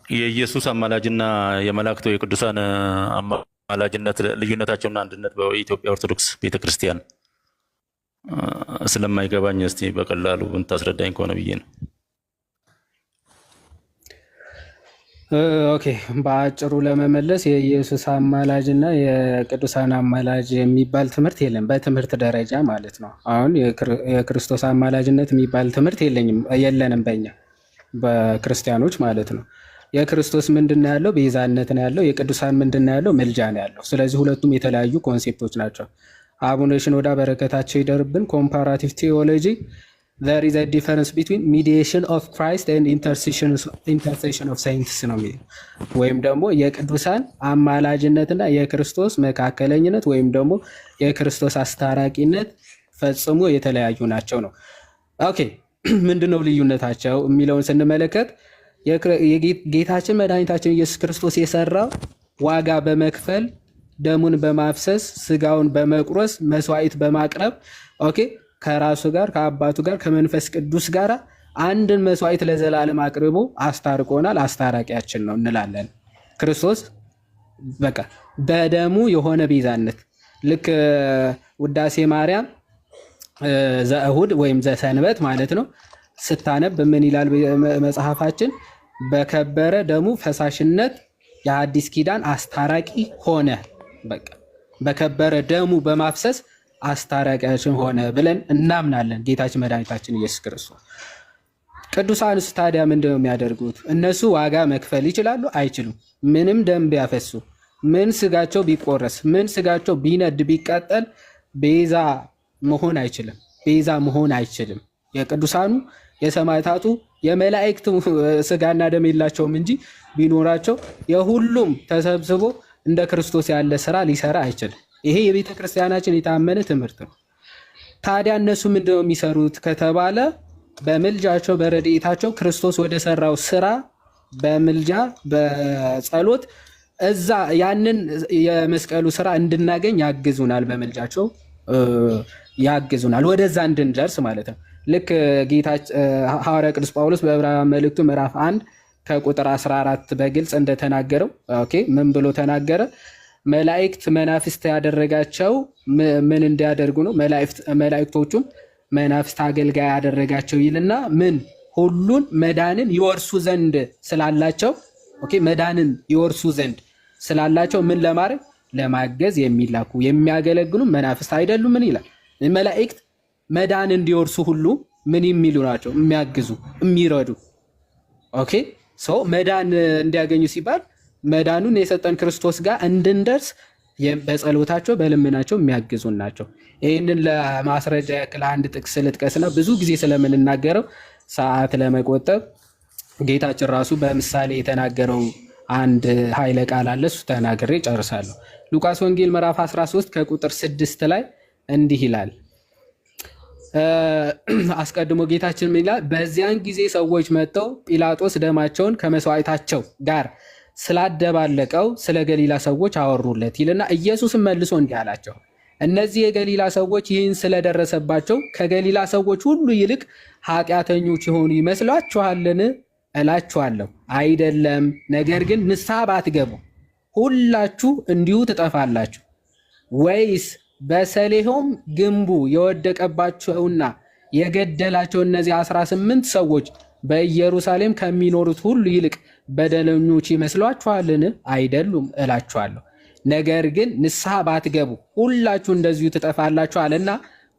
የኢየሱስ አማላጅና የመላእክቱ የቅዱሳን አማላጅነት ልዩነታቸውና አንድነት በኢትዮጵያ ኦርቶዶክስ ቤተክርስቲያን ስለማይገባኝ እስቲ በቀላሉ ብታስረዳኝ ከሆነ ብዬ ነው። ኦኬ፣ በአጭሩ ለመመለስ የኢየሱስ አማላጅና የቅዱሳን አማላጅ የሚባል ትምህርት የለም፣ በትምህርት ደረጃ ማለት ነው። አሁን የክርስቶስ አማላጅነት የሚባል ትምህርት የለንም በእኛ በክርስቲያኖች ማለት ነው። የክርስቶስ ምንድን ነው ያለው? ቤዛነት ነው ያለው። የቅዱሳን ምንድን ነው ያለው? ምልጃ ነው ያለው። ስለዚህ ሁለቱም የተለያዩ ኮንሴፕቶች ናቸው። አቡነ ሽኖዳ በረከታቸው ይደርብን። ኮምፓራቲቭ ቴዎሎጂ there is a difference between mediation of Christ and intercession of saints ነው የሚለው። ወይም ደግሞ የቅዱሳን አማላጅነትና የክርስቶስ መካከለኝነት ወይም ደግሞ የክርስቶስ አስታራቂነት ፈጽሞ የተለያዩ ናቸው ነው። ኦኬ፣ ምንድነው ልዩነታቸው የሚለውን ስንመለከት ጌታችን መድኃኒታችን ኢየሱስ ክርስቶስ የሰራው ዋጋ በመክፈል ደሙን በማፍሰስ ስጋውን በመቁረስ መስዋዕት በማቅረብ ኦኬ ከራሱ ጋር ከአባቱ ጋር ከመንፈስ ቅዱስ ጋር አንድን መስዋዕት ለዘላለም አቅርቦ አስታርቆናል። አስታራቂያችን ነው እንላለን። ክርስቶስ በቃ በደሙ የሆነ ቤዛነት ልክ ውዳሴ ማርያም ዘእሁድ ወይም ዘሰንበት ማለት ነው ስታነብ ምን ይላል መጽሐፋችን? በከበረ ደሙ ፈሳሽነት የአዲስ ኪዳን አስታራቂ ሆነ። በቃ በከበረ ደሙ በማፍሰስ አስታራቂያችን ሆነ ብለን እናምናለን። ጌታችን መድኃኒታችን ኢየሱስ ክርስቶስ። ቅዱሳንስ ታዲያ ምንድን ነው የሚያደርጉት? እነሱ ዋጋ መክፈል ይችላሉ? አይችሉም። ምንም ደም ቢያፈሱ፣ ምን ስጋቸው ቢቆረስ፣ ምን ስጋቸው ቢነድ ቢቃጠል ቤዛ መሆን አይችልም። ቤዛ መሆን አይችልም። የቅዱሳኑ የሰማዕታቱ የመላእክት ስጋና ደም የላቸውም እንጂ ቢኖራቸው የሁሉም ተሰብስቦ እንደ ክርስቶስ ያለ ስራ ሊሰራ አይችልም። ይሄ የቤተ ክርስቲያናችን የታመነ ትምህርት ነው። ታዲያ እነሱ ምንድነው የሚሰሩት ከተባለ በምልጃቸው በረድኤታቸው ክርስቶስ ወደ ሰራው ስራ በምልጃ በጸሎት እዛ ያንን የመስቀሉ ስራ እንድናገኝ ያግዙናል። በምልጃቸው ያግዙናል ወደዛ እንድንደርስ ማለት ነው። ልክ ጌታ ሐዋርያ ቅዱስ ጳውሎስ በዕብራውያን መልእክቱ ምዕራፍ 1 ከቁጥር 14 በግልጽ እንደተናገረው ኦኬ ምን ብሎ ተናገረ? መላእክት መናፍስት ያደረጋቸው ምን እንዲያደርጉ ነው? መላእክቶቹም መናፍስት አገልጋይ ያደረጋቸው ይልና ምን ሁሉን መዳንን ይወርሱ ዘንድ ስላላቸው ኦኬ መዳንን ይወርሱ ዘንድ ስላላቸው ምን ለማድረግ ለማገዝ የሚላኩ የሚያገለግሉ መናፍስት አይደሉም? ምን ይላል? መላእክት መዳን እንዲወርሱ ሁሉ ምን የሚሉ ናቸው? የሚያግዙ የሚረዱ። ኦኬ ሰው መዳን እንዲያገኙ ሲባል መዳኑን የሰጠን ክርስቶስ ጋር እንድንደርስ በጸሎታቸው በልመናቸው የሚያግዙን ናቸው። ይህንን ለማስረጃ ያክል አንድ ጥቅስ ልጥቀስና ብዙ ጊዜ ስለምንናገረው ሰዓት ለመቆጠብ ጌታችን ራሱ በምሳሌ የተናገረው አንድ ኃይለ ቃል አለ። እሱ ተናግሬ ጨርሳለሁ። ሉቃስ ወንጌል ምዕራፍ 13 ከቁጥር 6 ላይ እንዲህ ይላል። አስቀድሞ ጌታችን ምን ይላል? በዚያን ጊዜ ሰዎች መጥተው ጲላጦስ ደማቸውን ከመስዋዕታቸው ጋር ስላደባለቀው ስለ ገሊላ ሰዎች አወሩለት ይልና ኢየሱስም መልሶ እንዲህ አላቸው፣ እነዚህ የገሊላ ሰዎች ይህን ስለደረሰባቸው ከገሊላ ሰዎች ሁሉ ይልቅ ኃጢአተኞች የሆኑ ይመስሏችኋልን? እላችኋለሁ አይደለም። ነገር ግን ንስሐ ባትገቡ ሁላችሁ እንዲሁ ትጠፋላችሁ። ወይስ በሰሌሆም ግንቡ የወደቀባቸውና የገደላቸው እነዚህ 18 ሰዎች በኢየሩሳሌም ከሚኖሩት ሁሉ ይልቅ በደለኞች ይመስሏችኋልን? አይደሉም እላችኋለሁ። ነገር ግን ንስሐ ባትገቡ ሁላችሁ እንደዚሁ ትጠፋላችሁ አለና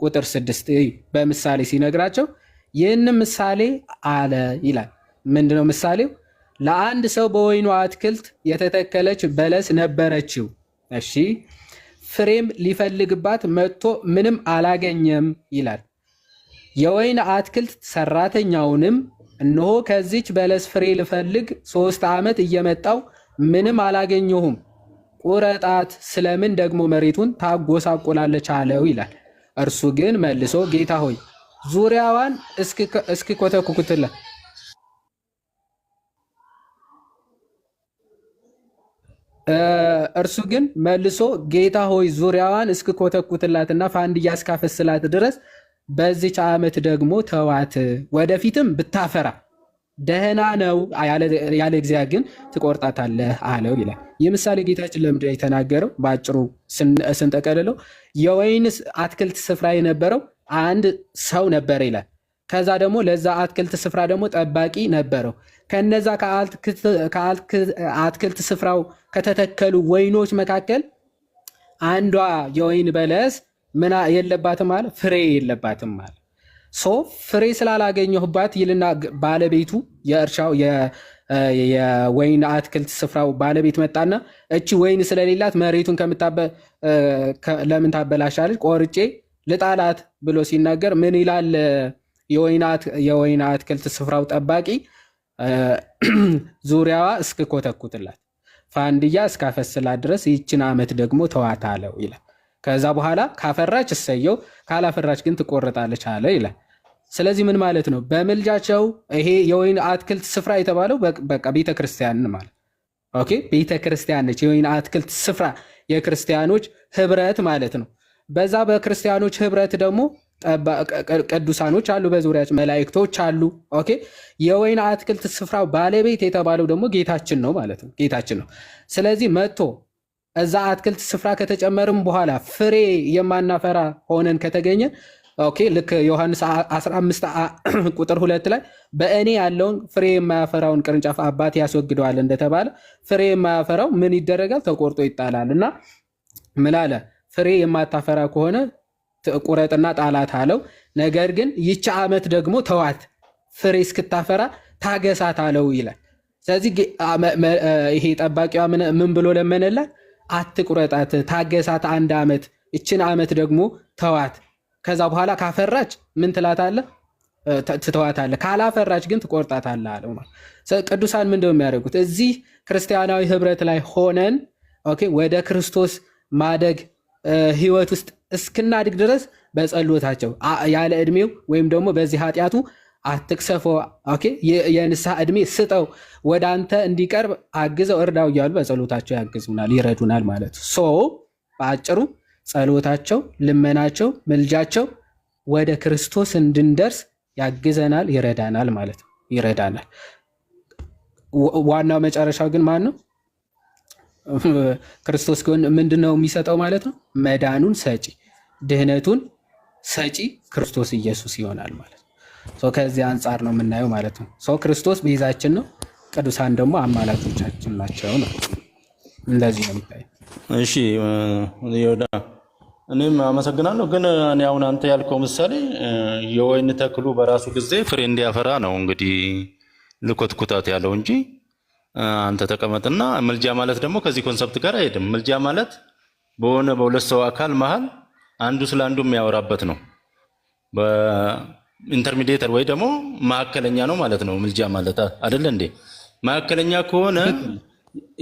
ቁጥር 6 በምሳሌ ሲነግራቸው ይህንም ምሳሌ አለ ይላል። ምንድነው ምሳሌው? ለአንድ ሰው በወይኑ አትክልት የተተከለች በለስ ነበረችው። እሺ ፍሬም ሊፈልግባት መጥቶ ምንም አላገኘም ይላል። የወይን አትክልት ሰራተኛውንም እነሆ ከዚች በለስ ፍሬ ልፈልግ 3 ዓመት እየመጣው ምንም አላገኘሁም፣ ቁረጣት፣ ስለምን ደግሞ መሬቱን ታጎሳቆላለች አለው ይላል። እርሱ ግን መልሶ ጌታ ሆይ ዙሪያዋን እስኪኮተኩትላት እርሱ ግን መልሶ ጌታ ሆይ ዙሪያዋን እስኪኮተኩትላትና ፋንድያ እስካፈስላት ድረስ በዚች ዓመት ደግሞ ተዋት፣ ወደፊትም ብታፈራ ደህና ነው ያለ ጊዜያ ግን ትቆርጣታለህ አለው ይላል። ይህ ምሳሌ ጌታችን ለምንድን ነው የተናገረው? በአጭሩ ስንጠቀልለው የወይን አትክልት ስፍራ የነበረው አንድ ሰው ነበረ ይላል። ከዛ ደግሞ ለዛ አትክልት ስፍራ ደግሞ ጠባቂ ነበረው። ከነዛ ከአትክልት ስፍራው ከተተከሉ ወይኖች መካከል አንዷ የወይን በለስ ምን የለባትም አለ? ፍሬ የለባትም አለ። ፍሬ ስላላገኘሁባት ይልና ባለቤቱ የእርሻው የወይን አትክልት ስፍራው ባለቤት መጣና እቺ ወይን ስለሌላት መሬቱን ለምን ታበላሻለች? ቆርጬ ልጣላት ብሎ ሲናገር ምን ይላል የወይን አትክልት ስፍራው ጠባቂ? ዙሪያዋ እስክኮተኩትላት ፋንድያ እስካፈስላት ድረስ ይችን ዓመት ደግሞ ተዋት አለው ይላል። ከዛ በኋላ ካፈራች እሰየው፣ ካላፈራች ግን ትቆረጣለች አለ ይላል። ስለዚህ ምን ማለት ነው? በምልጃቸው ይሄ የወይን አትክልት ስፍራ የተባለው በቃ ቤተክርስቲያን ማለት ኦኬ፣ ቤተክርስቲያን ነች። የወይን አትክልት ስፍራ የክርስቲያኖች ህብረት ማለት ነው። በዛ በክርስቲያኖች ህብረት ደግሞ ቅዱሳኖች አሉ፣ በዙሪያቸው መላእክቶች አሉ። ኦኬ፣ የወይን አትክልት ስፍራው ባለቤት የተባለው ደግሞ ጌታችን ነው ማለት ነው። ጌታችን ነው። ስለዚህ መጥቶ እዛ አትክልት ስፍራ ከተጨመርም በኋላ ፍሬ የማናፈራ ሆነን ከተገኘ ኦኬ፣ ልክ ዮሐንስ 15 ቁጥር 2 ላይ በእኔ ያለውን ፍሬ የማያፈራውን ቅርንጫፍ አባት ያስወግደዋል እንደተባለ ፍሬ የማያፈራው ምን ይደረጋል? ተቆርጦ ይጣላል። እና ምን አለ? ፍሬ የማታፈራ ከሆነ ቁረጥና ጣላት አለው። ነገር ግን ይቺ ዓመት ደግሞ ተዋት፣ ፍሬ እስክታፈራ ታገሳት አለው ይላል። ስለዚህ ይሄ ጠባቂዋ ምን ብሎ ለመነላት? አትቁረጣት፣ ታገሳት፣ አንድ ዓመት፣ ይችን ዓመት ደግሞ ተዋት። ከዛ በኋላ ካፈራች ምን ትላታለህ? ትተዋታለህ። ካላፈራች ግን ትቆርጣታለህ አለው። ቅዱሳን ምንድነው የሚያደርጉት? እዚህ ክርስቲያናዊ ህብረት ላይ ሆነን ኦኬ፣ ወደ ክርስቶስ ማደግ ህይወት ውስጥ እስክናድግ ድረስ በጸሎታቸው ያለ ዕድሜው ወይም ደግሞ በዚህ ኃጢአቱ አትቅሰፈው፣ ኦኬ፣ የንስሐ ዕድሜ ስጠው፣ ወደ አንተ እንዲቀርብ አግዘው፣ እርዳው እያሉ በጸሎታቸው ያግዙናል፣ ይረዱናል ማለት በአጭሩ ጸሎታቸው፣ ልመናቸው፣ ምልጃቸው ወደ ክርስቶስ እንድንደርስ ያግዘናል፣ ይረዳናል ማለት ነው። ይረዳናል። ዋናው መጨረሻው ግን ማን ነው? ክርስቶስ ምንድነው የሚሰጠው ማለት ነው? መዳኑን ሰጪ፣ ድህነቱን ሰጪ ክርስቶስ ኢየሱስ ይሆናል ማለት ነው። ከዚህ አንጻር ነው የምናየው ማለት ነው። ክርስቶስ ቤዛችን ነው፣ ቅዱሳን ደግሞ አማላጆቻችን ናቸው ነው። እንደዚህ ነው የሚታየው። እሺ ይሁዳ፣ እኔም አመሰግናለሁ። ግን እኔ አሁን አንተ ያልከው ምሳሌ የወይን ተክሉ በራሱ ጊዜ ፍሬ እንዲያፈራ ነው እንግዲህ ልኮትኩታት ያለው እንጂ አንተ ተቀመጥና ምልጃ ማለት ደግሞ ከዚህ ኮንሰፕት ጋር አይሄድም። ምልጃ ማለት በሁለት ሰው አካል መሃል አንዱ ስለ አንዱ የሚያወራበት ነው። በኢንተርሚዲየተር ወይ ደግሞ ማዕከለኛ ነው ማለት ነው ምልጃ ማለት አይደለ እንዴ? ማዕከለኛ ከሆነ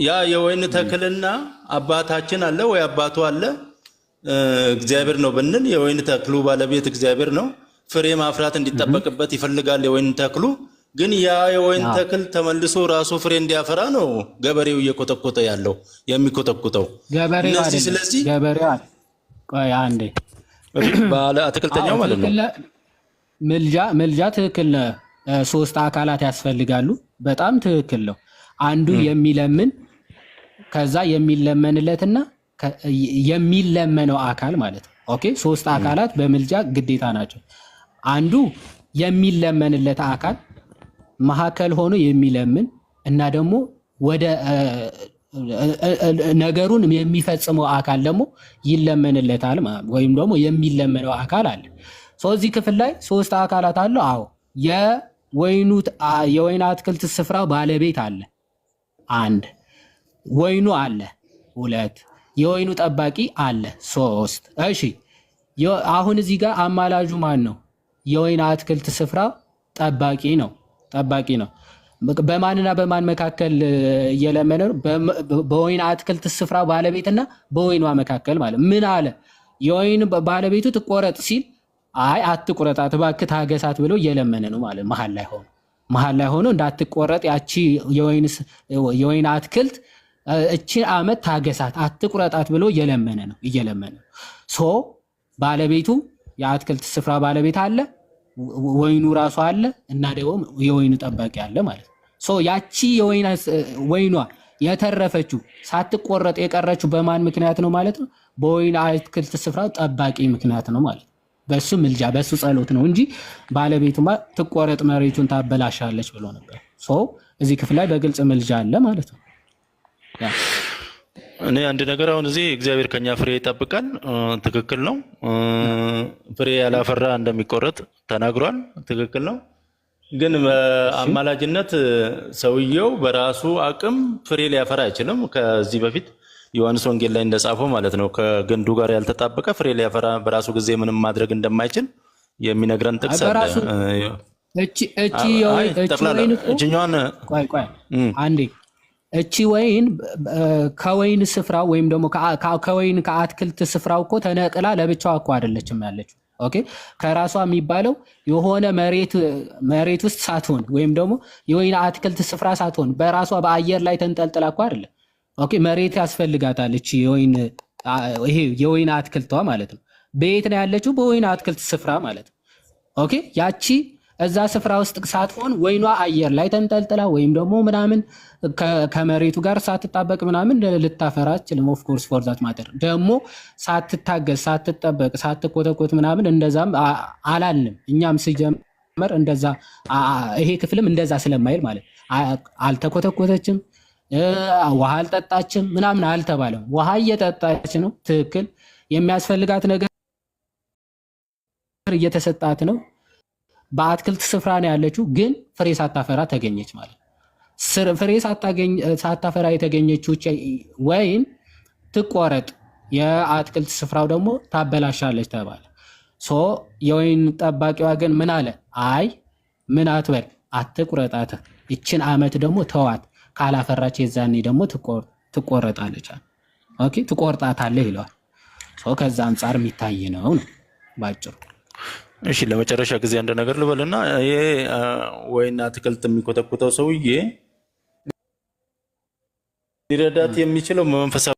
ያ የወይን ተክልና አባታችን አለ ወይ አባቱ አለ እግዚአብሔር ነው ብንል የወይን ተክሉ ባለቤት እግዚአብሔር ነው። ፍሬ ማፍራት እንዲጠበቅበት ይፈልጋል የወይን ተክሉ። ግን ያ የወይን ተክል ተመልሶ ራሱ ፍሬ እንዲያፈራ ነው ገበሬው እየኮተኮተ ያለው የሚኮተኩተው እነዚህ። ስለዚህ ገበሬው ቆይ አንዴ ባለ አትክልተኛው ማለት ነው። ምልጃ ትክክል ነው። ሶስት አካላት ያስፈልጋሉ። በጣም ትክክል ነው። አንዱ የሚለምን ከዛ የሚለመንለትና የሚለመነው አካል ማለት ነው። ኦኬ፣ ሶስት አካላት በምልጃ ግዴታ ናቸው። አንዱ የሚለመንለት አካል መሀከል ሆኖ የሚለምን እና ደግሞ ወደ ነገሩን የሚፈጽመው አካል ደግሞ ይለመንለታል ወይም ደግሞ የሚለመነው አካል አለ። እዚህ ክፍል ላይ ሶስት አካላት አሉ። አዎ፣ የወይን አትክልት ስፍራ ባለቤት አለ፣ አንድ ወይኑ አለ፣ ሁለት የወይኑ ጠባቂ አለ፣ ሶስት። እሺ፣ አሁን እዚህ ጋር አማላጁ ማን ነው? የወይን አትክልት ስፍራ ጠባቂ ነው። ጠባቂ ነው። በማንና በማን መካከል እየለመነ ነው? በወይን አትክልት ስፍራ ባለቤትና በወይኗ መካከል ማለት ምን አለ? የወይን ባለቤቱ ትቆረጥ ሲል አይ አትቆረጣት እባክህ ታገሳት ብሎ እየለመነ ነው ማለት መሀል ላይ ሆኖ እንዳትቆረጥ ያቺ የወይን አትክልት እቺ ዓመት ታገሳት አትቁረጣት ብሎ እየለመነ ነው። ባለቤቱ የአትክልት ስፍራ ባለቤት አለ፣ ወይኑ ራሱ አለ እና ደግሞ የወይኑ ጠባቂ አለ ማለት ነው። ያቺ ወይኗ የተረፈችው ሳትቆረጥ የቀረችው በማን ምክንያት ነው ማለት ነው? በወይን አትክልት ስፍራው ጠባቂ ምክንያት ነው ማለት ነው። በሱ ምልጃ በሱ ጸሎት ነው እንጂ ባለቤቱማ ትቆረጥ መሬቱን ታበላሻለች ብሎ ነበር። እዚህ ክፍል ላይ በግልጽ ምልጃ አለ ማለት ነው። እኔ አንድ ነገር አሁን እዚህ እግዚአብሔር ከኛ ፍሬ ይጠብቃል። ትክክል ነው። ፍሬ ያላፈራ እንደሚቆረጥ ተናግሯል። ትክክል ነው። ግን በአማላጅነት ሰውየው በራሱ አቅም ፍሬ ሊያፈራ አይችልም። ከዚህ በፊት ዮሐንስ ወንጌል ላይ እንደጻፈው ማለት ነው ከግንዱ ጋር ያልተጣበቀ ፍሬ ሊያፈራ በራሱ ጊዜ ምንም ማድረግ እንደማይችል የሚነግረን ጥቅስ አለ። እቺ ወይን ከወይን ስፍራ ወይም ደግሞ ከወይን ከአትክልት ስፍራው እኮ ተነቅላ ለብቻዋ እኮ አይደለችም ያለችው። ኦኬ ከራሷ የሚባለው የሆነ መሬት ውስጥ ሳትሆን ወይም ደግሞ የወይን አትክልት ስፍራ ሳትሆን በራሷ በአየር ላይ ተንጠልጥላ እኮ አይደለም። ኦኬ መሬት ያስፈልጋታል። እቺ የወይን አትክልቷ ማለት ነው። በየት ነው ያለችው? በወይን አትክልት ስፍራ ማለት ነው። ኦኬ ያቺ እዛ ስፍራ ውስጥ ሳትሆን ወይኗ አየር ላይ ተንጠልጥላ ወይም ደግሞ ምናምን ከመሬቱ ጋር ሳትጣበቅ ምናምን ልታፈራ አትችልም። ኦፍ ኮርስ ፎር ዛት ማተር ደግሞ ሳትታገዝ ሳትጠበቅ ሳትኮተኮት ምናምን እንደዛም አላልንም። እኛም ሲጀመር እንደዛ ይሄ ክፍልም እንደዛ ስለማይል ማለት አልተኮተኮተችም፣ ውሃ አልጠጣችም ምናምን አልተባለም። ውሃ እየጠጣች ነው። ትክክል። የሚያስፈልጋት ነገር እየተሰጣት ነው። በአትክልት ስፍራ ነው ያለችው፣ ግን ፍሬ ሳታፈራ ተገኘች ማለት ፍሬ ሳታፈራ የተገኘችው ወይን ትቆረጥ፣ የአትክልት ስፍራው ደግሞ ታበላሻለች ተባለ። የወይን ጠባቂዋ ግን ምን አለ? አይ ምን አትበል፣ አትቁረጣት፣ ይችን ዓመት ደግሞ ተዋት፣ ካላፈራች የዛኔ ደግሞ ትቆረጣለች። ኦኬ ትቆርጣታለህ ይለዋል። ከዛ አንጻር የሚታይ ነው ባጭሩ። እሺ ለመጨረሻ ጊዜ አንድ ነገር ልበልና ይሄ ወይን አትክልት የሚኮተኩተው ሰውዬ ሊረዳት የሚችለው መንፈሳዊ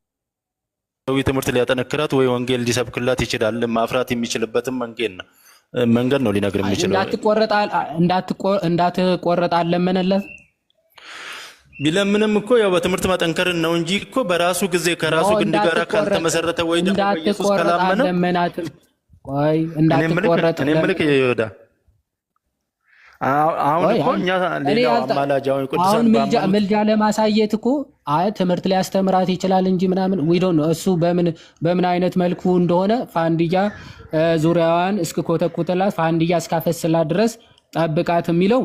ትምህርት ሊያጠነክራት ወይ ወንጌል ሊሰብክላት ይችላል። ማፍራት የሚችልበትም መንገድ ነው ሊነግር የሚችለው። እንዳትቆረጥ አለመነለት ቢለምንም እኮ ያው በትምህርት ማጠንከርን ነው እንጂ እኮ በራሱ ጊዜ ከራሱ ግንድ ጋር ካልተመሰረተ ወይ ደግሞ በኢየሱስ ካላመነ እኔ ምልክ ይወዳ አሁን እኮ እኛ ሌላው አማላጃው ቅዱሳን ምልጃ ለማሳየት እኮ ትምህርት ሊያስተምራት ይችላል እንጂ ምናምን ዊ ዶንት ኖ እሱ በምን አይነት መልኩ እንደሆነ ፋንዲያ ዙሪያዋን እስክኮተኩተላት ፋንዲያ እስካፈስላት ድረስ ጠብቃት የሚለው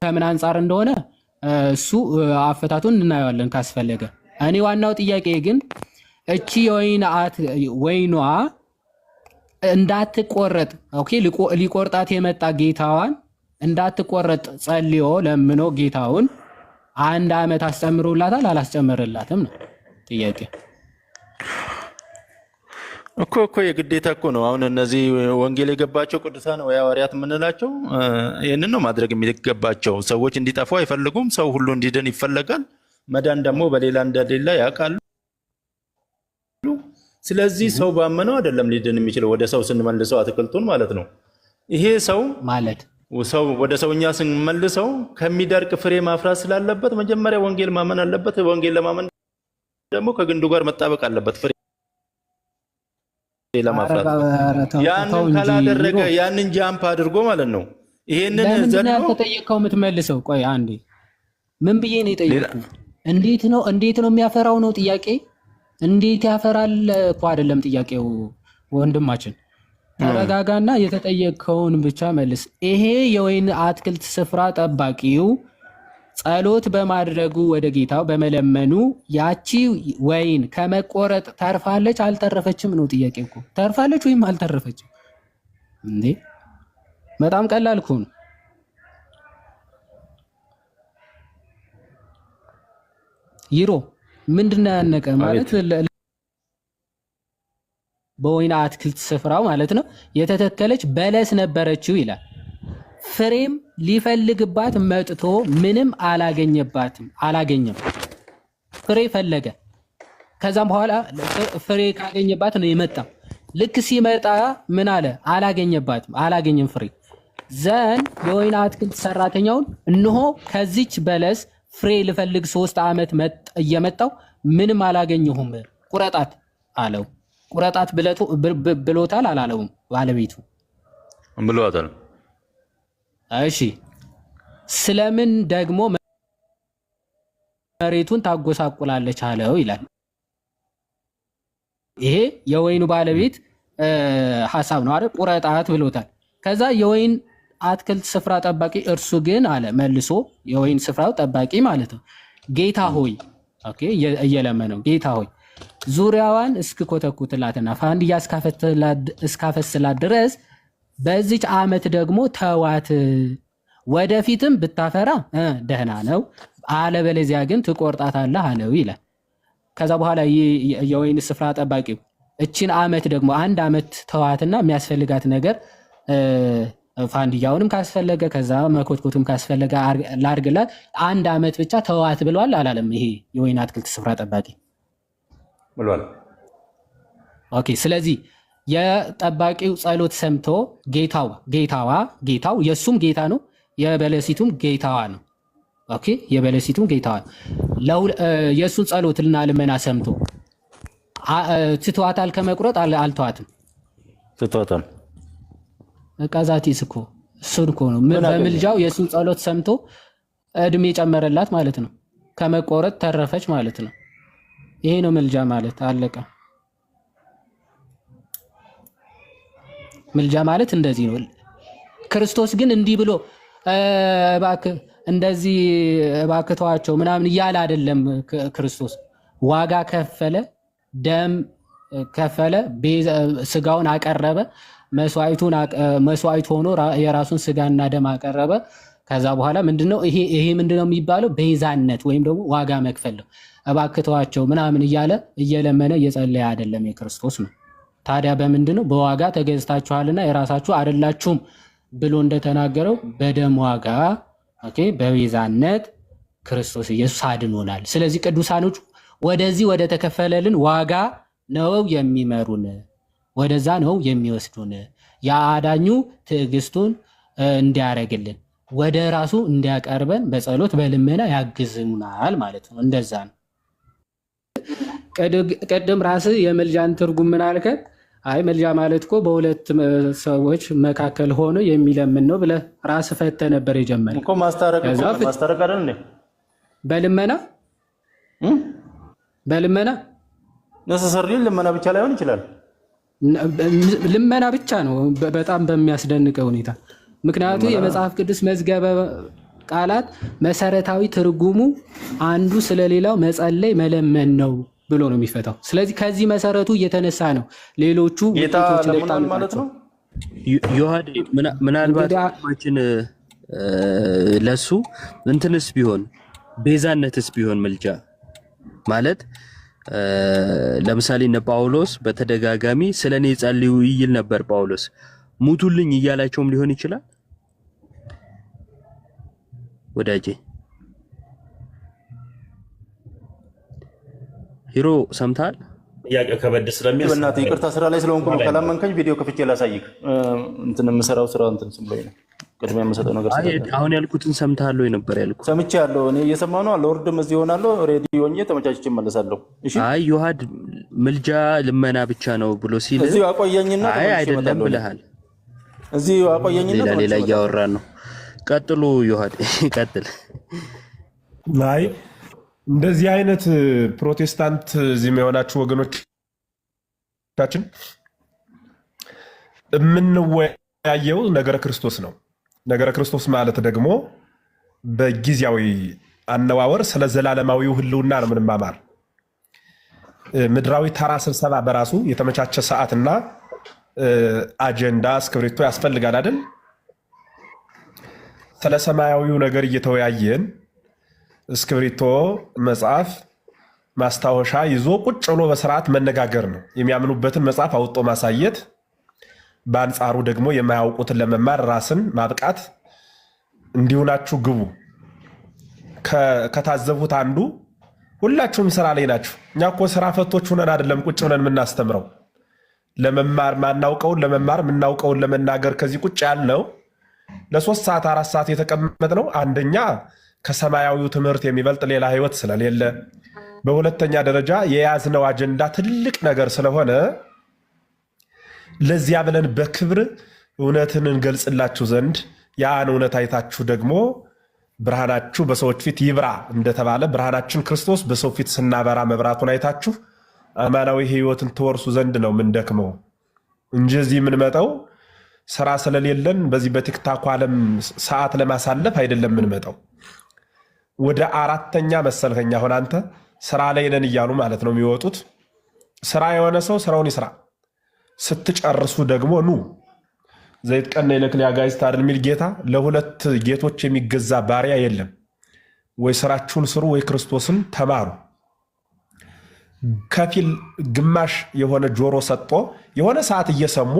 ከምን አንጻር እንደሆነ እሱ አፈታቱን እናየዋለን ካስፈለገ። እኔ ዋናው ጥያቄ ግን እቺ ወይኗ እንዳትቆረጥ ሊቆርጣት የመጣ ጌታዋን እንዳትቆረጥ ጸልዮ ለምኖ ጌታውን 1 ዓመት አስጨምሮላታል አላስጨመረላትም ነው ጥያቄ። እኮ የግዴታ እኮ ነው። አሁን እነዚህ ወንጌል የገባቸው ቅዱሳን ወይ ሐዋርያት የምንላቸው ይህንን ነው ማድረግ የሚገባቸው። ሰዎች እንዲጠፉ አይፈልጉም። ሰው ሁሉ እንዲድን ይፈለጋል። መዳን ደግሞ በሌላ እንደሌላ ያውቃሉ። ስለዚህ ሰው ባመነው አይደለም ሊድን የሚችለው፣ ወደ ሰው ስንመልሰው አትክልቱን ማለት ነው። ይሄ ሰው ወደ ሰውኛ ስንመልሰው ከሚደርቅ ፍሬ ማፍራት ስላለበት መጀመሪያ ወንጌል ማመን አለበት። ወንጌል ለማመን ደግሞ ከግንዱ ጋር መጣበቅ አለበት ፍሬ ለማፍራት። ያንን ካላደረገ ያንን ጃምፕ አድርጎ ማለት ነው ይሄንን ዘንዶ ያልተጠየቀው የምትመልሰው። ቆይ አንዴ ምን ብዬ ነው የጠየቅኩት? እንዴት ነው የሚያፈራው ነው ጥያቄ። እንዴት ያፈራል እኮ አይደለም ጥያቄው። ወንድማችን ተረጋጋና የተጠየቀውን ብቻ መልስ። ይሄ የወይን አትክልት ስፍራ ጠባቂው ጸሎት በማድረጉ ወደ ጌታው በመለመኑ ያቺ ወይን ከመቆረጥ ተርፋለች አልተረፈችም ነው ጥያቄ እኮ። ተርፋለች ወይም አልተረፈችም እንዴ? በጣም ቀላል እኮ ነው። ይሮ ምንድነው ያነቀ ማለት በወይን አትክልት ስፍራው ማለት ነው የተተከለች በለስ ነበረችው ይላል። ፍሬም ሊፈልግባት መጥቶ ምንም አላገኘም። ፍሬ ፈለገ፣ ከዛም በኋላ ፍሬ ካገኘባት ነው የመጣ። ልክ ሲመጣ ምን አለ? አላገኘም ፍሬ። ዘን የወይን አትክልት ሰራተኛውን እነሆ ከዚች በለስ ፍሬ ልፈልግ 3 ዓመት እየመጣው ምንም አላገኘሁም፣ ቁረጣት አለው። ቁረጣት ብሎታል አላለውም? ባለቤቱ ብሎታል። እሺ ስለምን ደግሞ መሬቱን ታጎሳቁላለች አለው ይላል። ይሄ የወይኑ ባለቤት ሐሳብ ነው አይደል? ቁረጣት ብሎታል። ከዛ የወይን አትክልት ስፍራ ጠባቂ እርሱ ግን አለ መልሶ፣ የወይን ስፍራው ጠባቂ ማለት ነው፣ ጌታ ሆይ እየለመነው ጌታ ሆይ ዙሪያዋን እስክኮተኩትላትና ፋንድያ እስካፈስላት ድረስ በዚች ዓመት ደግሞ ተዋት፣ ወደፊትም ብታፈራ ደህና ነው፣ አለበለዚያ ግን ትቆርጣታለህ አለው ይላል። ከዛ በኋላ የወይን ስፍራ ጠባቂው እችን ዓመት ደግሞ 1 ዓመት ተዋትና የሚያስፈልጋት ነገር ፋንድያውንም ካስፈለገ ከዛ መኮትኮቱም ካስፈለገ ላርግላት፣ 1 ዓመት ብቻ ተዋት ብሏል አላለም? ይሄ የወይን አትክልት ስፍራ ጠባቂ ብሏል። ኦኬ። ስለዚህ የጠባቂው ጸሎት ሰምቶ ጌታው የሱም ጌታ ነው፣ የበለሲቱም ጌታዋ ነው። ኦኬ። የበለሲቱም ጌታዋ የሱን ጸሎትና ልመና ሰምቶ ትተዋታል። ከመቁረጥ አልተዋትም፣ ትተዋታል። ቃዛቲስ እኮ እሱን እኮ ነው። በምልጃው የሱን ጸሎት ሰምቶ እድሜ ጨመረላት ማለት ነው። ከመቆረጥ ተረፈች ማለት ነው። ይሄ ነው ምልጃ ማለት። አለቀ። ምልጃ ማለት እንደዚህ ነው። ክርስቶስ ግን እንዲህ ብሎ እባክህ እንደዚህ እባክህ ተዋቸው ምናምን እያለ አይደለም። ክርስቶስ ዋጋ ከፈለ፣ ደም ከፈለ፣ ስጋውን አቀረበ፣ መስዋዕት ሆኖ የራሱን ስጋና ደም አቀረበ። ከዛ በኋላ ምንድነው ይሄ ምንድነው የሚባለው? ቤዛነት ወይም ደግሞ ዋጋ መክፈል ነው። እባክህ ተዋቸው ምናምን እያለ እየለመነ እየጸለየ አይደለም፣ የክርስቶስ ነው። ታዲያ በምንድነው? በዋጋ ተገዝታችኋልና የራሳችሁ አይደላችሁም ብሎ እንደተናገረው በደም ዋጋ በቤዛነት ክርስቶስ ኢየሱስ አድኖናል። ስለዚህ ቅዱሳኖች ወደዚህ ወደ ተከፈለልን ዋጋ ነው የሚመሩን፣ ወደዛ ነው የሚወስዱን። የአዳኙ ትዕግስቱን እንዲያረግልን ወደ ራሱ እንዲያቀርበን በጸሎት በልመና ያግዝናል ማለት ነው። እንደዛ ነው። ቅድም ራስህ የምልጃን ትርጉም ምን አልከ? አይ ምልጃ ማለት እኮ በሁለት ሰዎች መካከል ሆኖ የሚለምን ነው ብለህ ራስህ ፈተህ ነበር የጀመረ እኮ። ማስታረቅ አይደል እንዴ? በልመና ነሰሰሪ ልመና ብቻ ላይሆን ይችላል። ልመና ብቻ ነው በጣም በሚያስደንቀ ሁኔታ። ምክንያቱ የመጽሐፍ ቅዱስ መዝገበ ቃላት መሰረታዊ ትርጉሙ አንዱ ስለሌላው መጸለይ መለመን ነው ብሎ ነው የሚፈታው። ስለዚህ ከዚህ መሰረቱ እየተነሳ ነው ሌሎቹ ውጤቶች ማለት ነው። ዮሐድ ምናልባት ማችን ለሱ እንትንስ ቢሆን ቤዛነትስ ቢሆን ምልጃ ማለት ለምሳሌ እነ ጳውሎስ በተደጋጋሚ ስለኔ ጸልዩ ይል ነበር። ጳውሎስ ሙቱልኝ እያላቸውም ሊሆን ይችላል። ወዳጄ ሂሮ ሰምታል። ጥያቄው ከበድ ስለሚል በእናትህ ይቅርታ፣ ስራ ላይ ስለሆንኩ ነው። ካላመንከኝ ቪዲዮ ከፍቼ ላሳይክ። እንትን የምሰራው ስራ እንትን ስም ላይ ነው። ቅድሚያ የምሰጠው ነገር አሁን ያልኩትን ሰምታል ወይ ነበር ያልኩት? ሰምቻለሁ። እኔ እየሰማሁ ነው። አልወርድም፣ እዚህ ሆናለሁ። ሬዲ ሆኜ ተመቻችቼ እመለሳለሁ። እሺ። አይ ዮሐድ ምልጃ ልመና ብቻ ነው ብሎ ሲል እዚሁ አቆየኝና አይ አይደለም ብለሃል። እዚሁ አቆየኝና ሌላ እያወራን ነው። ቀጥሉ ዮሐድ ቀጥል። ላይ እንደዚህ አይነት ፕሮቴስታንት እዚህም የሆናችሁ ወገኖቻችን የምንወያየው ነገረ ክርስቶስ ነው። ነገረ ክርስቶስ ማለት ደግሞ በጊዜያዊ አነዋወር ስለ ዘላለማዊው ህልውና ነው ምንማማር። ምድራዊ ተራ ስብሰባ በራሱ የተመቻቸ ሰዓትና አጀንዳ እስክሪብቶ ያስፈልጋል አይደል? ስለ ሰማያዊው ነገር እየተወያየን እስክሪብቶ፣ መጽሐፍ፣ ማስታወሻ ይዞ ቁጭ ብሎ በስርዓት መነጋገር ነው። የሚያምኑበትን መጽሐፍ አውጦ ማሳየት፣ በአንጻሩ ደግሞ የማያውቁትን ለመማር ራስን ማብቃት። እንዲሁናችሁ ግቡ። ከታዘቡት አንዱ ሁላችሁም ስራ ላይ ናችሁ። እኛ እኮ ስራ ፈቶች ሆነን አይደለም ቁጭ ብለን የምናስተምረው። ለመማር ማናውቀውን ለመማር የምናውቀውን ለመናገር ከዚህ ቁጭ ያልነው ለ3 ሰዓት 4 ሰዓት የተቀመጥነው አንደኛ ከሰማያዊው ትምህርት የሚበልጥ ሌላ ህይወት ስለሌለ፣ በሁለተኛ ደረጃ የያዝነው አጀንዳ ትልቅ ነገር ስለሆነ ለዚያ ብለን በክብር እውነትን እንገልጽላችሁ ዘንድ ያን እውነት አይታችሁ ደግሞ ብርሃናችሁ በሰዎች ፊት ይብራ እንደተባለ ብርሃናችን ክርስቶስ በሰው ፊት ስናበራ መብራቱን አይታችሁ አማናዊ ህይወትን ትወርሱ ዘንድ ነው ምንደክመው እንጂ እዚህ የምንመጣው ስራ ስለሌለን በዚህ በቲክታክ ዓለም ሰዓት ለማሳለፍ አይደለም የምንመጣው። ወደ 4ኛ መሰልከኛ ሆነ አንተ ስራ ላይ ነን እያሉ ማለት ነው የሚወጡት። ስራ የሆነ ሰው ስራውን ይስራ፣ ስትጨርሱ ደግሞ ኑ። ዘይት ቀና ይለክል ያጋይስት አይደል የሚል ጌታ ለሁለት ጌቶች የሚገዛ ባሪያ የለም። ወይ ስራችሁን ስሩ ወይ ክርስቶስን ተማሩ። ከፊል ግማሽ የሆነ ጆሮ ሰጥቶ የሆነ ሰዓት እየሰሙ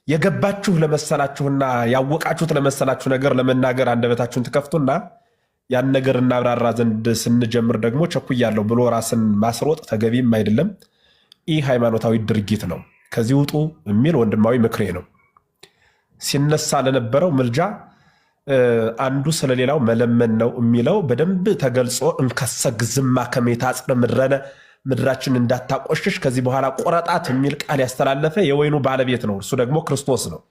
የገባችሁ ለመሰላችሁና ያወቃችሁት ለመሰላችሁ ነገር ለመናገር አንደበታችሁን ትከፍቱና ያን ነገር እናብራራ ዘንድ ስንጀምር ደግሞ ቸኩያለሁ ብሎ ራስን ማስሮጥ ተገቢም አይደለም። ይህ ሃይማኖታዊ ድርጊት ነው። ከዚህ ውጡ የሚል ወንድማዊ ምክሬ ነው። ሲነሳ ለነበረው ምልጃ አንዱ ስለሌላው መለመን ነው የሚለው በደንብ ተገልጾ እንከሰግ ዝማ ከሜታ ጽረ ምድረነ ምድራችን እንዳታቆሽሽ ከዚህ በኋላ ቆረጣት የሚል ቃል ያስተላለፈ የወይኑ ባለቤት ነው። እርሱ ደግሞ ክርስቶስ ነው።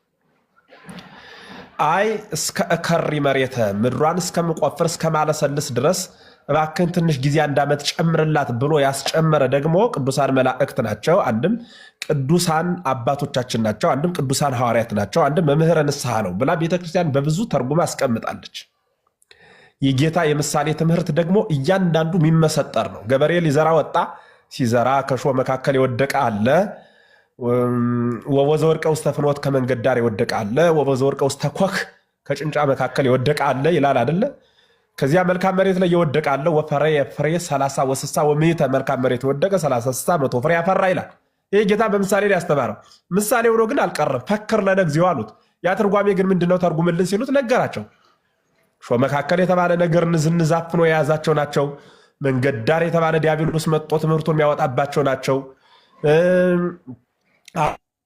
አይ እስከ እከሪ መሬተ ምድሯን እስከምቆፍር እስከማለሰልስ ድረስ እባክህን ትንሽ ጊዜ 1 ዓመት ጨምርላት ብሎ ያስጨመረ ደግሞ ቅዱሳን መላእክት ናቸው። አንድም ቅዱሳን አባቶቻችን ናቸው፣ አንድም ቅዱሳን ሐዋርያት ናቸው፣ አንድም መምህረ ንስሐ ነው ብላ ቤተክርስቲያን በብዙ ተርጉማ አስቀምጣለች። የጌታ የምሳሌ ትምህርት ደግሞ እያንዳንዱ የሚመሰጠር ነው። ገበሬ ሊዘራ ወጣ። ሲዘራ ከእሾህ መካከል የወደቀ አለ። ወበዘ ወርቀ ውስተ ፍኖት ከመንገድ ዳር የወደቀ አለ። ወበዘ ወርቀ ውስተ ኮክ ከጭንጫ መካከል የወደቀ አለ ይላል አይደለ? ከዚያ መልካም መሬት ላይ የወደቀ አለ። ወፈሬ ፍሬ 30 ወ60 ወምዕተ መልካም መሬት የወደቀ 30 60 መቶ ፍሬ ያፈራ ይላል። ይህ ጌታ በምሳሌ ላይ ያስተማረው ምሳሌ ሆኖ ግን አልቀረም። ፈክር ለነ እግዚኦ አሉት። ያ ትርጓሜ ግን ምንድነው ተርጉምልን ሲሉት ነገራቸው። ሾህ መካከል የተባለ ነገር ንዝንዛፍኖ የያዛቸው ናቸው። መንገድ ዳር የተባለ ዲያብሎስ መጥቶ ትምህርቱን የሚያወጣባቸው ናቸው።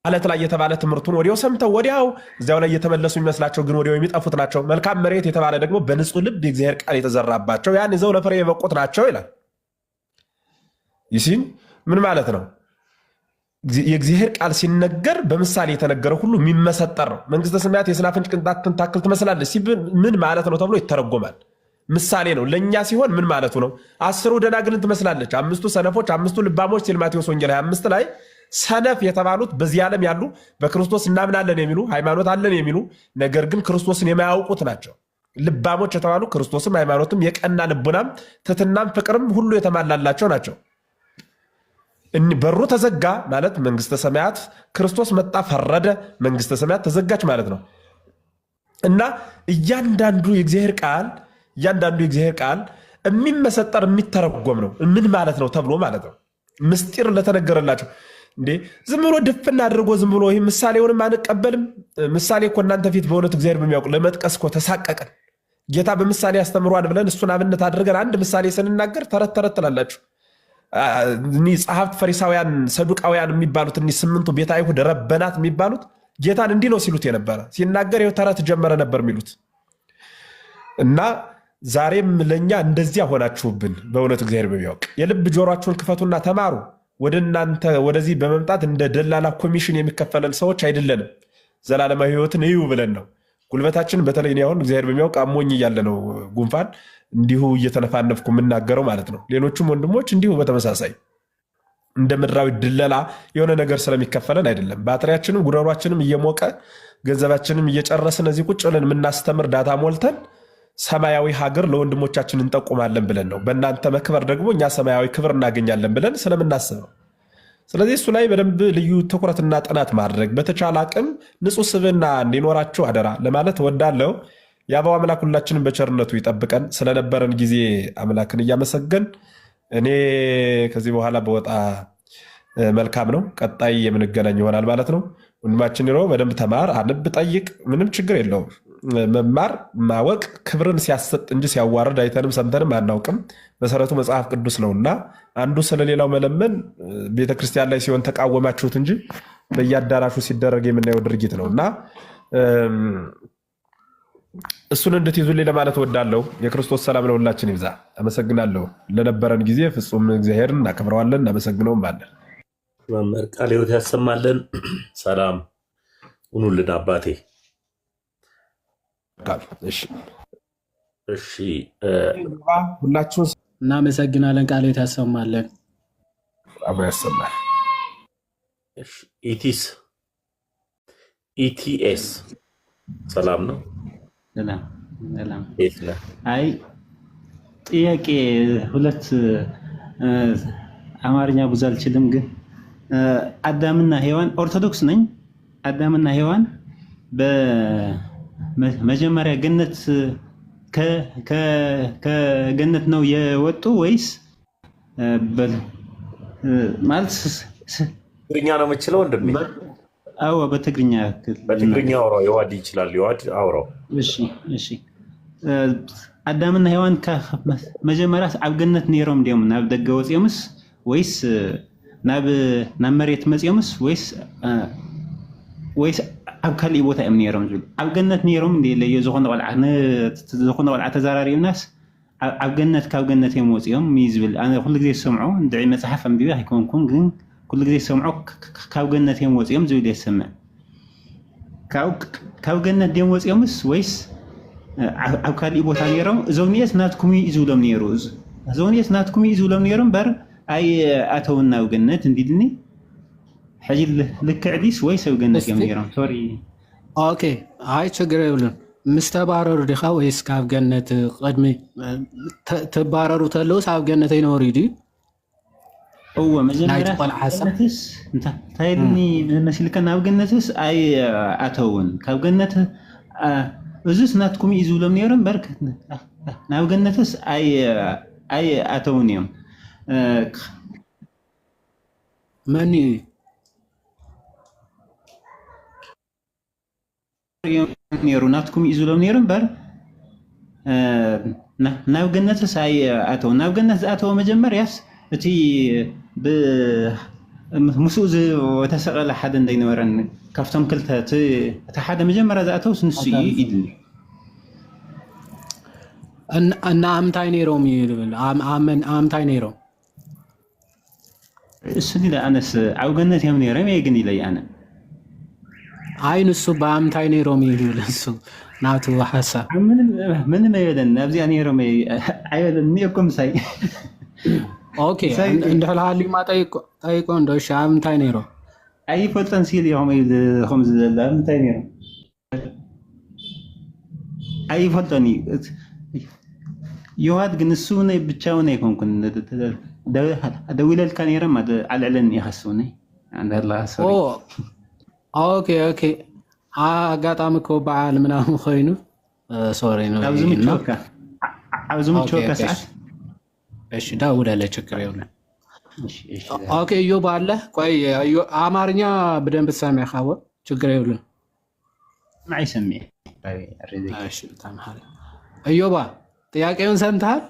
አለት ላይ የተባለ ትምህርቱን ወዲያው ሰምተው ወዲያው እዚያው ላይ እየተመለሱ የሚመስላቸው ግን ወዲያው የሚጠፉት ናቸው። መልካም መሬት የተባለ ደግሞ በንጹህ ልብ የእግዚአብሔር ቃል የተዘራባቸው ያን ይዘው ለፍሬ የበቁት ናቸው ይላል። ይህን ምን ማለት ነው? የእግዚአብሔር ቃል ሲነገር በምሳሌ የተነገረ ሁሉ የሚመሰጠር ነው። መንግስተ ሰማያት የሰናፍጭ ቅንጣትን ታክል ትመስላለች ምን ማለት ነው ተብሎ ይተረጎማል። ምሳሌ ነው። ለእኛ ሲሆን ምን ማለቱ ነው? 10 ደናግልን ትመስላለች፣ 5 ሰነፎች፣ 5 ልባሞች ሲል ማቴዎስ ወንጌል 25 ላይ ሰነፍ የተባሉት በዚህ ዓለም ያሉ በክርስቶስ እናምናለን የሚሉ ሃይማኖት አለን የሚሉ ነገር ግን ክርስቶስን የማያውቁት ናቸው። ልባሞች የተባሉ ክርስቶስም ሃይማኖትም የቀና ልቡናም ትሕትናም ፍቅርም ሁሉ የተሟላላቸው ናቸው። በሩ ተዘጋ ማለት መንግስተ ሰማያት ክርስቶስ መጣ ፈረደ፣ መንግስተ ሰማያት ተዘጋች ማለት ነው። እና እያንዳንዱ የእግዚአብሔር ቃል የሚመሰጠር የሚተረጎም ነው። ምን ማለት ነው ተብሎ ማለት ነው። ምስጢር ለተነገረላቸው እንዴ ዝም ብሎ ድፍና አድርጎ ዝም ብሎ ይህ ምሳሌውንም አንቀበልም። ምሳሌ እኮ እናንተ ፊት በእውነት እግዚአብሔር በሚያውቅ ለመጥቀስ እኮ ተሳቀቀን። ጌታ በምሳሌ ያስተምሯን ብለን እሱን አብነት አድርገን አንድ ምሳሌ ስንናገር ተረት ተረት ትላላችሁ። ጸሐፍት ፈሪሳውያን፣ ሰዱቃውያን የሚባሉት 8ቱ ቤተ አይሁድ ረበናት የሚባሉት ጌታን እንዲህ ነው ሲሉት የነበረ ሲናገር ተረት ጀመረ ነበር የሚሉት። እና ዛሬም ለእኛ እንደዚያ ሆናችሁብን። በእውነት እግዚአብሔር በሚያውቅ የልብ ጆሯችሁን ክፈቱና ተማሩ። ወደ እናንተ ወደዚህ በመምጣት እንደ ደላላ ኮሚሽን የሚከፈለን ሰዎች አይደለንም። ዘላለማዊ ሕይወትን እዩ ብለን ነው። ጉልበታችን በተለይ አሁን እግዚአብሔር በሚያውቅ አሞኝ እያለ ነው ጉንፋን እንዲሁ እየተነፋነፍኩ የምናገረው ማለት ነው። ሌሎቹም ወንድሞች እንዲሁ በተመሳሳይ እንደ ምድራዊ ድለላ የሆነ ነገር ስለሚከፈለን አይደለም። ባትሪያችንም ጉረሯችንም እየሞቀ ገንዘባችንም እየጨረስን እዚህ ቁጭ ብለን የምናስተምር ዳታ ሞልተን ሰማያዊ ሀገር ለወንድሞቻችን እንጠቁማለን ብለን ነው። በእናንተ መክበር ደግሞ እኛ ሰማያዊ ክብር እናገኛለን ብለን ስለምናስብ ነው። ስለዚህ እሱ ላይ በደንብ ልዩ ትኩረትና ጥናት ማድረግ በተቻለ አቅም ንጹህ ስብዕና እንዲኖራችሁ አደራ ለማለት እወዳለሁ። የአበው አምላክ ሁላችንን በቸርነቱ ይጠብቀን። ስለነበረን ጊዜ አምላክን እያመሰገን እኔ ከዚህ በኋላ በወጣ መልካም ነው። ቀጣይ የምንገናኝ ይሆናል ማለት ነው። ወንድማችን ይሮ በደንብ ተማር፣ አንብ፣ ጠይቅ፣ ምንም ችግር የለውም። መማር ማወቅ ክብርን ሲያሰጥ እንጂ ሲያዋርድ አይተንም ሰምተንም አናውቅም። መሰረቱ መጽሐፍ ቅዱስ ነውና አንዱ ስለሌላው መለመን ቤተክርስቲያን ላይ ሲሆን ተቃወማችሁት እንጂ በየአዳራሹ ሲደረግ የምናየው ድርጊት ነውና እሱን እንድትይዙልኝ ለማለት እወዳለሁ። የክርስቶስ ሰላም ለሁላችን ይብዛ። አመሰግናለሁ። ለነበረን ጊዜ ፍጹም እግዚአብሔርን እናከብረዋለን፣ እናመሰግነውም አለን። መምህር ቃለ ሕይወት ያሰማልን። ሰላም ሁኑልን አባቴ። እሺ ሁላችሁን እናመሰግናለን። ቃለ ሕይወት ያሰማልን። አብሮ ያሰማል። ኢቲኤስ ሰላም ነው። አይ ጥያቄ ሁለት አማርኛ ብዙ አልችልም፣ ግን አዳምና ሔዋን ኦርቶዶክስ ነኝ። አዳምና ሔዋን በመጀመሪያ ገነት ከገነት ነው የወጡ ወይስ ማለት ትግርኛ ነው የምችለው እንደሚ? አዎ በትግርኛ አውራው። የዋድ ይችላል። የዋድ አውራው። እሺ አዳምና ሔዋን መጀመሪያ ኣብ ገነት ነይሮም ዲዮም ናብ ደገ ወፂኦምስ ወይስ ናብ መሬት መፂኦምስ ወይስ ኣብ ካሊእ ቦታ እዮም ነይሮም ዝብል? ኣብ ገነት ነይሮም እንደ ለየ ዝኾነ ቆልዓ ተዘራሪብናስ ኣብ ገነት ካብ ገነት እዮም ወፂኦም ዝብል ኣነ ኩሉ ግዜ ዝሰምዖ ድዒ መፅሓፍ ኣንቢበ ኣይኮንኩን፣ ግን ኩሉ ግዜ ዝሰምዖ ካብ ገነት እዮም ወፂኦም ዝብል የሰምዕ። ካብ ገነት ድዮም ወፂኦምስ ወይስ ኣብ ካሊእ ቦታ ነይሮም? እዞም ኒአስ ናትኩም እዩ ዝብሎም ነይሩ። እዞም ኒአስ ናትኩም እዩ ዝብሎም ነይሮም በር ኣይ ኣተውን ናብ ገነት እንዲልኒ ሕጂ ልክዕ ዲስ ወይስ ኣብ ገነት እዮም ነይሮም? ሶሪ ኦኬ። አይ ችግር የብሉን። ምስ ተባረሩ ዲኻ ወይስ ካብ ገነት ቅድሚ ትባረሩ ተለውስ ኣብ ገነት ኣይነበሩ ድዩ? እወ መጀመርያ ገነትስ እንታይ ኢልኒ መሲልከ ናብ ገነትስ ኣይ ኣተውን ካብ ገነት እዙስ ናትኩም እዩ ዝብሎም ነይሮም በር ናብ ገነትስ ኣይ ኣተውን እዮም። መን ነይሩ ናትኩም እዩ ዝብሎም ነይሮም በር ናብ ገነትስ ኣይ ኣተውን። ናብ ገነት ዝኣተወ መጀመርያስ እቲ ምስኡ ዝተሰቐለ ሓደ እንዳይነበረን ካብቶም ክልተ እቲ ሓደ መጀመርያ ዝኣተውስ ንሱ እዩ ኢድኒ እና ኣምንታይ ነይሮም እዩ ዝብል ኣምንታይ ነይሮም እሱ ኢለ ኣነስ ኣብ ገነት እዮም ነይሮም እየ ግን ኢለይ ኣነ ኣይ ንሱ ብኣምንታይ ነይሮም እዩ ዝብል እሱ ናቱ ሓሳብ ምንም ኣይበለን። ኣብዚኣ ነይሮም ኣይበለን እኒአኩም ሳይ ኦኬ እንድሕር ሃሊማ ጠይቆ እንዶ እሺ ኣብ ምንታይ ነይሮም ኣይፈልጠን ሲል ኢኹም ከምዚ ዘላ ኣብ ምንታይ ነይሮም ኣይፈልጠን እዩ የዋድ ግን እሱ ናይ ብቻውን ኣይኮንኩን ደው ኢለልካ ነይሮም ኣልዕለን ይኸስውኒ አንዳላ ሶሪ ኦኬ አጋጣሚ እኮ በዓል ምናምን ኮይኑ ሶሪ ነው ኣብዚ ምቾካ ሰዓት እሺ ደውለለ ችግር የለም። ኦኬ እዮብ አለ። ቆይ አማርኛ በደንብ ትሰማኝ ካወ ችግር የለም። ማይ ሰማኝ። እሺ ታማሃል። እዮባ ጥያቄውን ሰምተሃል?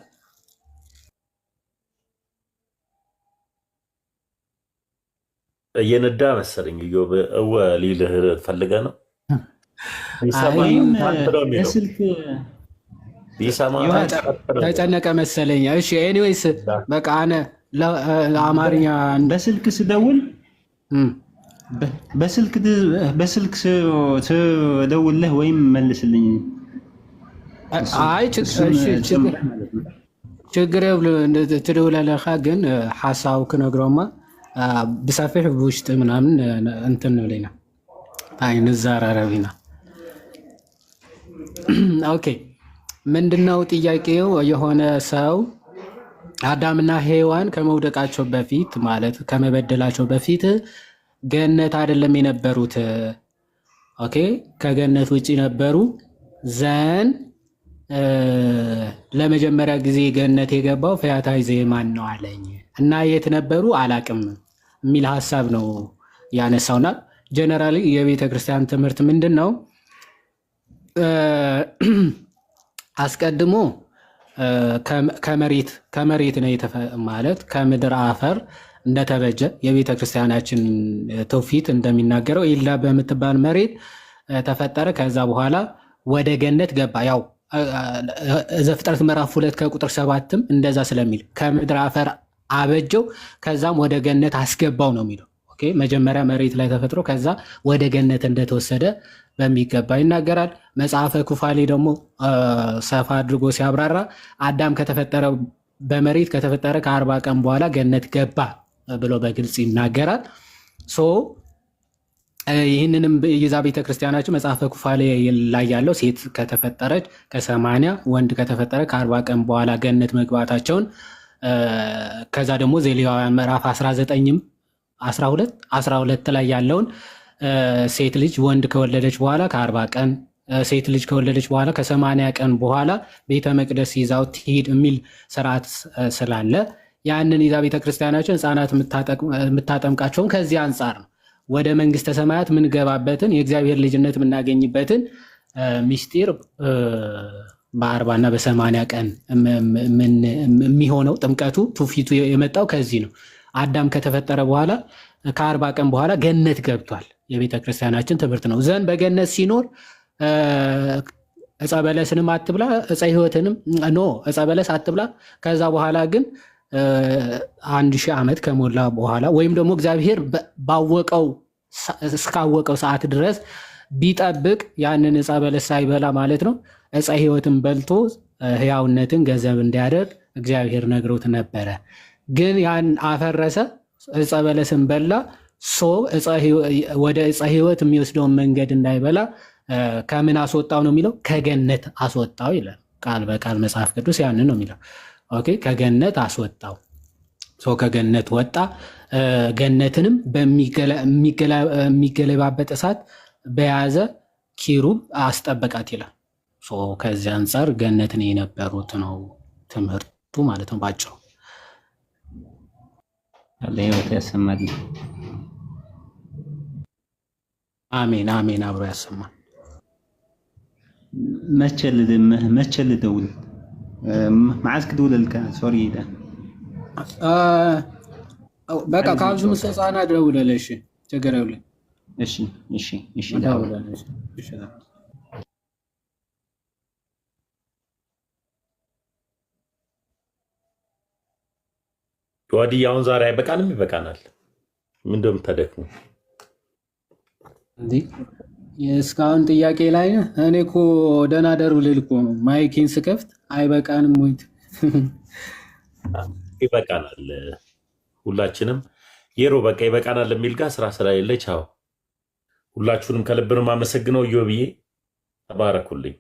እየነዳ መሰለኝ እዮብ እወ ሊልህ ፈልገህ ነው። በስልክ ተጨነቀ መሰለኝ። እሺ ኤኒዌይስ በቃ አነ ለአማርኛ በስልክ ስደውል በስልክ ስደውልህ ወይም መልስልኝ። አይ ችግር የብሉም ትደውላለህ፣ ግን ሐሳቡ ክነግሮማ ብሰፊሕ ብውሽጢ ምናምን እንትን ንብለና አይ ንዛራረቢና። ኦኬ ምንድነው ጥያቄው? የሆነ ሰው አዳምና ሔዋን ከመውደቃቸው በፊት ማለት ከመበደላቸው በፊት ገነት አይደለም የነበሩት። ኦኬ ከገነት ውጪ ነበሩ። ዘን ለመጀመሪያ ጊዜ ገነት የገባው ፈያታዊ ዘየማን ነው አለኝ እና የት ነበሩ አላቅም የሚል ሀሳብ ነው ያነሳውና ጀነራሊ የቤተ ክርስቲያን ትምህርት ምንድን ነው? አስቀድሞ ከመሬት ነው ማለት ከምድር አፈር እንደተበጀ የቤተ ክርስቲያናችን ትውፊት እንደሚናገረው ኢላ በምትባል መሬት ተፈጠረ። ከዛ በኋላ ወደ ገነት ገባ። ያው ዘፍጥረት ምዕራፍ 2 ከቁጥር 7ም እንደዛ ስለሚል ከምድር አፈር አበጀው ከዛም ወደ ገነት አስገባው ነው የሚለው። ኦኬ መጀመሪያ መሬት ላይ ተፈጥሮ ከዛ ወደ ገነት እንደተወሰደ በሚገባ ይናገራል። መጽሐፈ ኩፋሌ ደግሞ ሰፋ አድርጎ ሲያብራራ አዳም ከተፈጠረ በመሬት ከተፈጠረ ከ40 ቀን በኋላ ገነት ገባ ብሎ በግልጽ ይናገራል። ይህንንም ይዛ ቤተክርስቲያናችን መጽሐፈ ኩፋሌ ላይ ያለው ሴት ከተፈጠረች ከ80 ወንድ ከተፈጠረ ከ40 ቀን በኋላ ገነት መግባታቸውን ከዛ ደግሞ ዘሌዋውያን ምዕራፍ 19ም 12 ላይ ያለውን ሴት ልጅ ወንድ ከወለደች በኋላ ከ40 ቀን ሴት ልጅ ከወለደች በኋላ ከ80 ቀን በኋላ ቤተ መቅደስ ይዛው ትሂድ የሚል ስርዓት ስላለ ያንን ይዛ ቤተክርስቲያናችን ህፃናት የምታጠምቃቸውን ከዚህ አንጻር ነው። ወደ መንግስተ ሰማያት ምንገባበትን የእግዚአብሔር ልጅነት የምናገኝበትን ሚስጢር በ40 እና በ80 ቀን የሚሆነው ጥምቀቱ ትውፊቱ የመጣው ከዚህ ነው። አዳም ከተፈጠረ በኋላ ከ40 ቀን በኋላ ገነት ገብቷል። የቤተ ክርስቲያናችን ትምህርት ነው። ዘንድ በገነት ሲኖር ዕፀ በለስንም አትብላ ዕፀ ሕይወትንም ዕፀ በለስ አትብላ። ከዛ በኋላ ግን 1000 ዓመት ከሞላ በኋላ ወይም ደግሞ እግዚአብሔር እስካወቀው ሰዓት ድረስ ቢጠብቅ ያንን ዕፀ በለስ ሳይበላ ማለት ነው ዕፀ ሕይወትን በልቶ ሕያውነትን ገንዘብ እንዲያደርግ እግዚአብሔር ነግሮት ነበረ። ግን ያን አፈረሰ፣ ዕፀ በለስን በላ። ወደ ዕፀ ሕይወት የሚወስደውን መንገድ እንዳይበላ ከምን አስወጣው ነው የሚለው? ከገነት አስወጣው ይላል ቃል በቃል መጽሐፍ ቅዱስ ያንን ነው የሚለው። ኦኬ ከገነት አስወጣው። ከገነት ወጣ። ገነትንም በሚገለባበጥ እሳት በያዘ ኪሩብ አስጠበቃት ይላል። ከዚህ አንጻር ገነትን የነበሩት ነው ትምህርቱ ማለት ነው ባጭሩ። ለህይወት ያሰማል። አሜን አሜን። አብሮ ያሰማል። መቼ ልደውል? መዓዝ ክድውለልካ? ሶሪ ኢዳ በቃ ካብዚ ምስ ህፃና ደውለለሽ ችግር የብለን። እሺ እሺ እሺ ደውለለሽ። እሺ ወዲያውን ዛሬ አይበቃንም? ይበቃናል። ምን እንደምታደክሙ እንዴ? እስካሁን ጥያቄ ላይ ነህ? እኔ እኮ ደህና ደሩ ልል እኮ ነው ማይኬን ስከፍት አይበቃንም ወይ? ይበቃናል። ሁላችንም የሮ በቃ ይበቃናል የሚል ጋር ስራ ስለሌለች አዎ፣ ሁላችሁንም ከልብ ነው የማመሰግነው። ኢዮብዬ ተባረኩልኝ።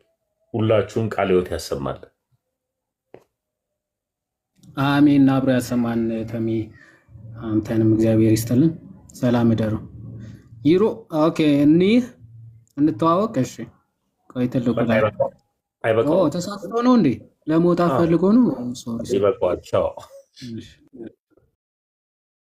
ሁላችሁም ቃለ ሕይወት ያሰማል። አሜን። አብሮ ያሰማን። ተሚ አንተንም እግዚአብሔር ይስጥልን። ሰላም እደሩ። ይሮ ኦኬ። እኒህ እንተዋወቅ። እሺ ቆይ ትልቁ ላይ ተሳስቶ ነው እንዴ? ለመውጣት ፈልጎ ነው። ሶሪ ይበቃዋል። ቻው።